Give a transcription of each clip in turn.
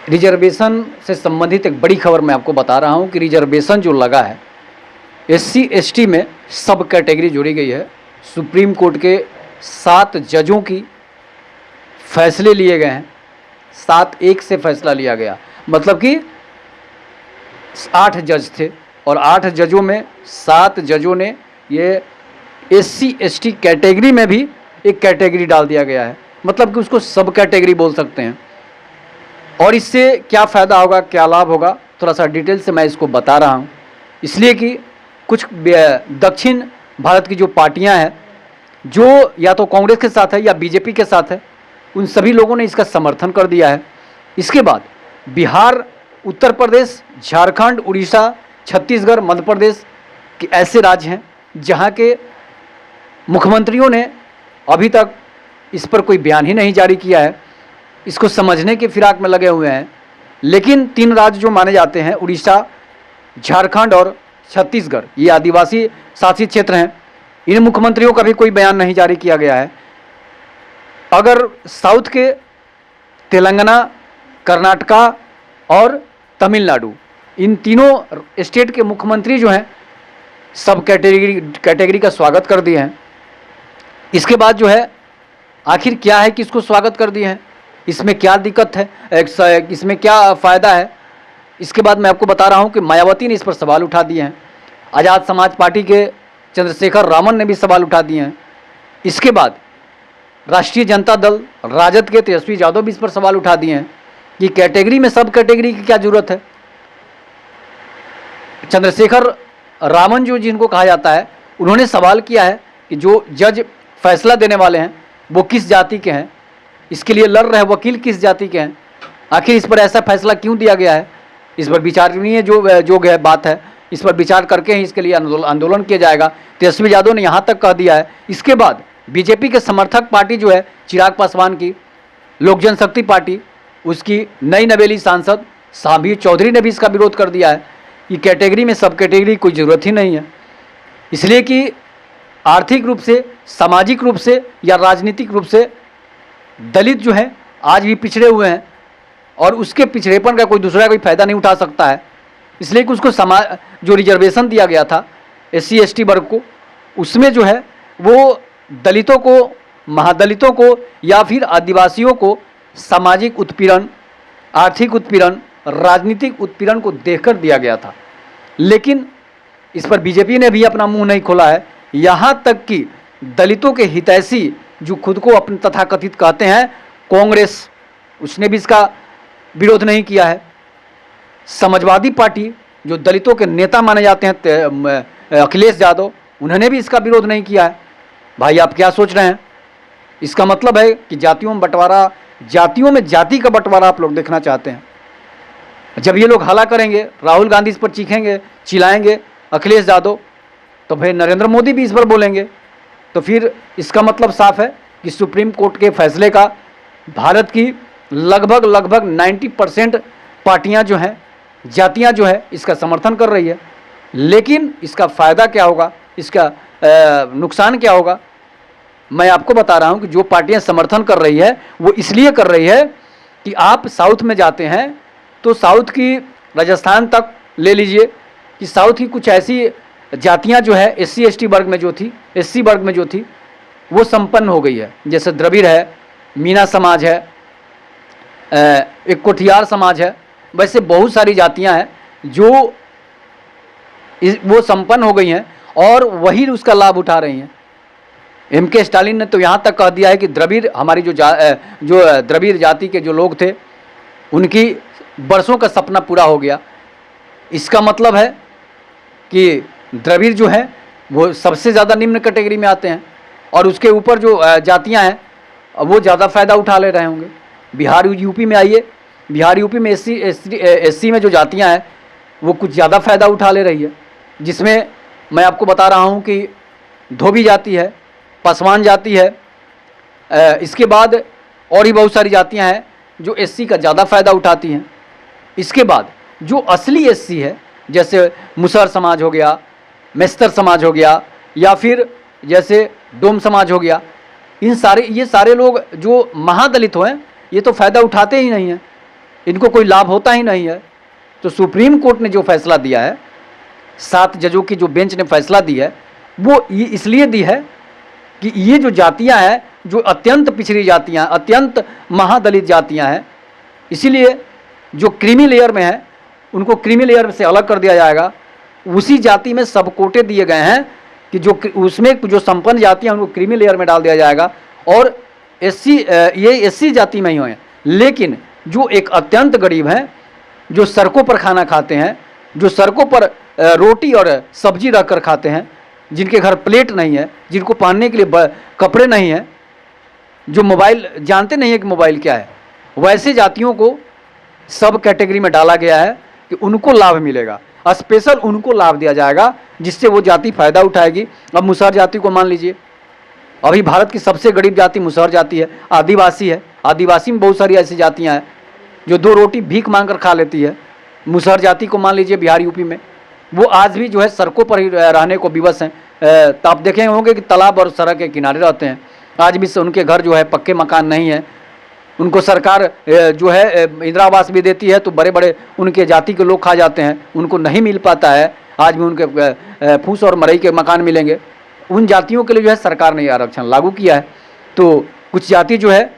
Reservation से संबंधित एक बड़ी खबर मैं आपको बता रहा हूं कि रिजर्वेशन जो लगा है एससी एसटी में सब कैटेगरी जोड़ी गई है। सुप्रीम कोर्ट के 7 जजों की फैसले लिए गए हैं, 7-1 से फैसला लिया गया। मतलब कि 8 जज थे और 8 जजों में 7 जजों ने ये एससी एसटी कैटेगरी में भी एक कैटेगरी डाल दिया गया है। मतलब कि उसको सब कैटेगरी बोल सकते हैं। और इससे क्या फ़ायदा होगा, क्या लाभ होगा, थोड़ा सा डिटेल से मैं इसको बता रहा हूँ। इसलिए कि कुछ दक्षिण भारत की जो पार्टियां हैं, जो या तो कांग्रेस के साथ है या बीजेपी के साथ है, उन सभी लोगों ने इसका समर्थन कर दिया है। इसके बाद बिहार, उत्तर प्रदेश, झारखंड, उड़ीसा, छत्तीसगढ़, मध्य प्रदेश के ऐसे राज्य हैं जहां के मुख्यमंत्रियों ने अभी तक इस पर कोई बयान ही नहीं जारी किया है, इसको समझने के फिराक में लगे हुए हैं। लेकिन 3 राज्य जो माने जाते हैं, उड़ीसा, झारखंड और छत्तीसगढ़, ये आदिवासी शासित क्षेत्र हैं। इन मुख्यमंत्रियों का भी कोई बयान नहीं जारी किया गया है। अगर साउथ के तेलंगाना, कर्नाटका और तमिलनाडु, इन तीनों स्टेट के मुख्यमंत्री जो हैं सब कैटेगरी का स्वागत कर दिए हैं। इसके बाद जो है आखिर क्या है कि इसको स्वागत कर दिए हैं, इसमें क्या दिक्कत है, इसमें क्या फ़ायदा है, इसके बाद मैं आपको बता रहा हूं कि मायावती ने इस पर सवाल उठा दिए हैं। आज़ाद समाज पार्टी के चंद्रशेखर रामन ने भी सवाल उठा दिए हैं। इसके बाद राष्ट्रीय जनता दल, राजद के तेजस्वी यादव भी इस पर सवाल उठा दिए हैं कि कैटेगरी में सब कैटेगरी की क्या ज़रूरत है। चंद्रशेखर रामन जो जिनको कहा जाता है, उन्होंने सवाल किया है कि जो जज फैसला देने वाले हैं वो किस जाति के हैं, इसके लिए लड़ रहे वकील किस जाति के हैं, आखिर इस पर ऐसा फैसला क्यों दिया गया है। इस पर विचारणीय जो बात है, इस पर विचार करके ही इसके लिए आंदोलन किया जाएगा। तेजस्वी यादव ने यहाँ तक कह दिया है। इसके बाद बीजेपी के समर्थक पार्टी जो है चिराग पासवान की लोक जनशक्ति पार्टी, उसकी नई नवेली सांसद साबिर चौधरी ने भी इसका विरोध कर दिया है कि कैटेगरी में सब कैटेगरी कोई ज़रूरत ही नहीं है, इसलिए कि आर्थिक रूप से, सामाजिक रूप से या राजनीतिक रूप से दलित जो हैं आज भी पिछड़े हुए हैं और उसके पिछड़ेपन का कोई दूसरा कोई फ़ायदा नहीं उठा सकता है। इसलिए कि उसको जो रिजर्वेशन दिया गया था एससी एसटी वर्ग को, उसमें जो है वो दलितों को, महादलितों को या फिर आदिवासियों को सामाजिक उत्पीड़न, आर्थिक उत्पीड़न, राजनीतिक उत्पीड़न को देखकर दिया गया था। लेकिन इस पर बीजेपी ने भी अपना मुंह नहीं खोला है। यहाँ तक कि दलितों के हितैषी जो खुद को अपने तथाकथित कहते हैं कांग्रेस, उसने भी इसका विरोध नहीं किया है। समाजवादी पार्टी जो दलितों के नेता माने जाते हैं अखिलेश यादव, उन्होंने भी इसका विरोध नहीं किया है। भाई आप क्या सोच रहे हैं? इसका मतलब है कि जातियों में बंटवारा, जातियों में जाति का बंटवारा आप लोग देखना चाहते हैं। जब ये लोग हल्ला करेंगे, राहुल गांधी इस पर चीखेंगे, चिल्लाएंगे, अखिलेश यादव, तो भाई नरेंद्र मोदी भी इस पर बोलेंगे। तो फिर इसका मतलब साफ है कि सुप्रीम कोर्ट के फैसले का भारत की लगभग 90% पार्टियां जो हैं, जातियां जो है, इसका समर्थन कर रही है। लेकिन इसका फ़ायदा क्या होगा, इसका नुकसान क्या होगा, मैं आपको बता रहा हूं कि जो पार्टियां समर्थन कर रही है वो इसलिए कर रही है कि आप साउथ में जाते हैं तो साउथ की राजस्थान तक ले लीजिए कि साउथ की कुछ ऐसी जातियां जो है एससी एसटी वर्ग में जो थी, एससी वर्ग में जो थी, वो संपन्न हो गई है। जैसे द्रविड़ है, मीना समाज है, एक कोठियार समाज है, वैसे बहुत सारी जातियां हैं जो वो संपन्न हो गई हैं और वही उसका लाभ उठा रही हैं। एमके स्टालिन ने तो यहाँ तक कह दिया है कि द्रविड़, हमारी जो द्रविड़ जाति के जो लोग थे, उनकी बरसों का सपना पूरा हो गया। इसका मतलब है कि द्रविड़ जो है वो सबसे ज़्यादा निम्न कैटेगरी में आते हैं और उसके ऊपर जो जातियां हैं वो ज़्यादा फ़ायदा उठा ले रहे होंगे। बिहार यूपी में आइए, बिहार यूपी में एससी में जो जातियां हैं वो कुछ ज़्यादा फ़ायदा उठा ले रही है, जिसमें मैं आपको बता रहा हूँ कि धोबी जाति है, पासवान जाति है, इसके बाद और भी बहुत सारी जातियां हैं जो एससी का ज़्यादा फ़ायदा उठाती हैं। इसके बाद जो असली एससी है, जैसे मुसहर समाज हो गया, मेस्तर समाज हो गया, या फिर जैसे डोम समाज हो गया, ये सारे लोग जो महादलित हैं ये तो फ़ायदा उठाते ही नहीं हैं। इनको कोई लाभ होता ही नहीं है। तो सुप्रीम कोर्ट ने जो फैसला दिया है, 7 जजों की जो बेंच ने फैसला दी है, वो ये इसलिए दी है कि ये जो जातियां हैं, जो अत्यंत पिछड़ी जातियां, अत्यंत महादलित जातियां हैं, इसीलिए जो क्रीमी लेयर में है उनको क्रीमी लेयर से अलग कर दिया जाएगा। उसी जाति में सब कोटे दिए गए हैं कि जो उसमें जो संपन्न जातियां उनको क्रीमी लेयर में डाल दिया जाएगा और एससी जाति में ही हुए। लेकिन जो एक अत्यंत गरीब हैं, जो सड़कों पर खाना खाते हैं, जो सड़कों पर रोटी और सब्जी रख कर खाते हैं, जिनके घर प्लेट नहीं है, जिनको पहनने के लिए कपड़े नहीं हैं, जो मोबाइल जानते नहीं है कि मोबाइल क्या है, वैसे जातियों को सब कैटेगरी में डाला गया है कि उनको लाभ मिलेगा, स्पेशल उनको लाभ दिया जाएगा, जिससे वो जाति फायदा उठाएगी। अब मुसहर जाति को मान लीजिए, अभी भारत की सबसे गरीब जाति मुसहर जाति है, आदिवासी है। आदिवासी में बहुत सारी ऐसी जातियां हैं जो 2 रोटी भीख मांग कर खा लेती है। मुसहर जाति को मान लीजिए बिहार यूपी में, वो आज भी जो है सड़कों पर ही रहने को विवश हैं। तो आप देखे होंगे कि तालाब और सड़क के किनारे रहते हैं। आज भी उनके घर जो है पक्के मकान नहीं है। उनको सरकार जो है इंदिरा आवास भी देती है तो बड़े बड़े उनके जाति के लोग खा जाते हैं, उनको नहीं मिल पाता है। आज भी उनके फूस और मरई के मकान मिलेंगे। उन जातियों के लिए जो है सरकार ने आरक्षण लागू किया है। तो कुछ जाति जो है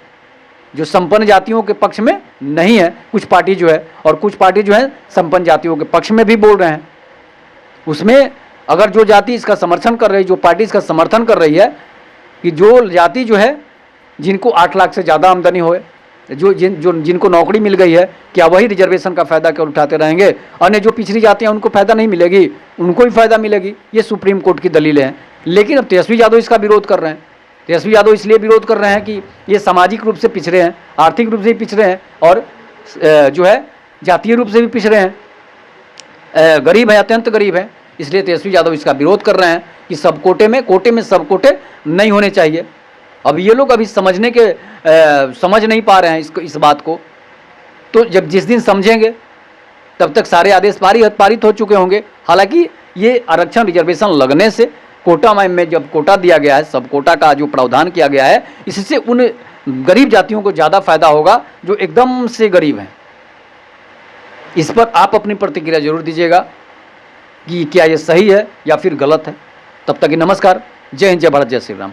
जो संपन्न जातियों के पक्ष में नहीं है, कुछ पार्टी जो है, और कुछ पार्टी जो है संपन्न जातियों के पक्ष में भी बोल रहे हैं। उसमें अगर जो जाति इसका समर्थन कर रही है, जो पार्टी इसका समर्थन कर रही है कि जो जाति जो है जिनको 8 लाख से ज़्यादा आमदनी होए, जिनको नौकरी मिल गई है, क्या वही रिजर्वेशन का फ़ायदा क्यों उठाते रहेंगे? अन्य जो पिछड़ी जातियाँ उनको फ़ायदा नहीं मिलेगी, उनको भी फ़ायदा मिलेगी। ये सुप्रीम कोर्ट की दलीलें हैं। लेकिन अब तेजस्वी यादव इसका विरोध कर रहे हैं। तेजस्वी यादव इसलिए विरोध कर रहे हैं कि ये सामाजिक रूप से पिछड़े हैं, आर्थिक रूप से भी पिछड़े हैं और जो है जातीय रूप से भी पिछड़े हैं, गरीब है, अत्यंत गरीब है। इसलिए तेजस्वी यादव इसका विरोध कर रहे हैं कि सब कोटे में सब कोटे नहीं होने चाहिए। अब ये लोग अभी समझ नहीं पा रहे हैं इस बात को। तो जब जिस दिन समझेंगे तब तक सारे आदेश पारित हो चुके होंगे। हालांकि ये आरक्षण रिजर्वेशन लगने से कोटा में जब कोटा दिया गया है, सब कोटा का जो प्रावधान किया गया है, इससे उन गरीब जातियों को ज़्यादा फायदा होगा जो एकदम से गरीब हैं। इस पर आप अपनी प्रतिक्रिया जरूर दीजिएगा कि क्या ये सही है या फिर गलत है। तब तक नमस्कार, जय हिंद, जय भारत, जय श्री राम।